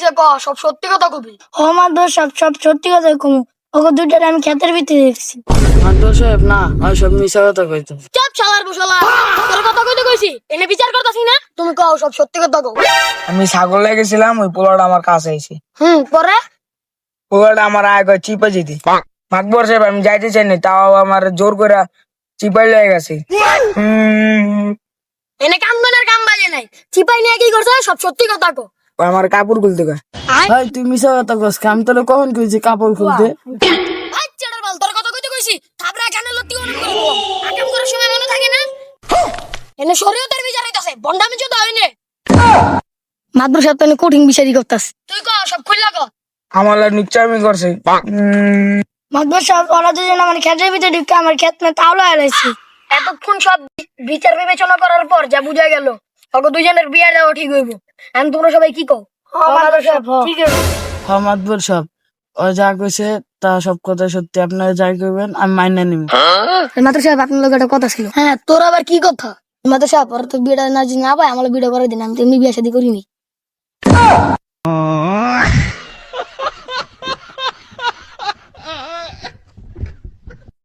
হয়েছে ক, সব সত্যি কথা কবি। ও মাদুর সব সব সত্যি কথা কমু। ওকে দুইটারে আমি ক্ষেতের ভিতরে দেখছি। মাদুর সাহেব না, আমি সব মিশা কথা কইতো। চাপ শালার বসালা, তোর কথা কইতে কইছি, এনে বিচার করতাছি না। তুমি কও, সব সত্যি কথা কও। আমি ছাগল লেগেছিলাম, ওই পোলাটা আমার কাছে আইছে। পরে পোলাটা আমার আয় কয় চিপা যেতে। মাকবর সাহেব আমি যাইতে চাই না, তাও আমার জোর করে চিপাই লেগে গেছে। এনে কান্দনের কাম বাজে নাই, চিপাই নিয়ে কি করছে, সব সত্যি কথা কও। আমার কাপড় খুলতে কয়। ভাই তুই মিশা কথা কস, আমি তোরে কখন কইছি কাপড় খুলতে? আচ্ছা বাল, তোর কথা কইতে কইছি, থাবরা কানে লত্তি অন করে বল। আকাম করার সময় মনে থাকে না? এনে শরীয়তের বিচার হইতাছে, বন্ডামি যত হইনে। মাদ্রাসা সাহেব তো এনে কঠিন বিচারই করতাছে। তুই কও, সব খুললা কও। আমার নিচ্চামি করছে। মাদুর সব ওরা দুজন আমার ক্ষেতের ভিতরে ঢুকে আমার ক্ষেত না তাওলা হারাইছি। এতক্ষণ সব বিচার বিবেচনা করার পর যা বুঝা গেল, ওকে দুজনের বিয়ে দেওয়া ঠিক হইব। এখন তোমরা সবাই কি কও? মাদুর সাহেব ঠিক আছে। হ্যাঁ মাদবর সাহেব, ও যা কইছে তা সব কথা সত্যি। আপনারা যাই করবেন আমি মাইনা নিব। মাদ্রাসা সাহেব, আপনার লোক একটা কথা ছিল। হ্যাঁ, তোর আবার কি কথা? মাদ্রাসা সাহেব, ওরা তো বিয়েটা না যদি না পায়, আমার বিয়ে করে দিন, আমি তো এমনি বিয়ে শাদী করিনি।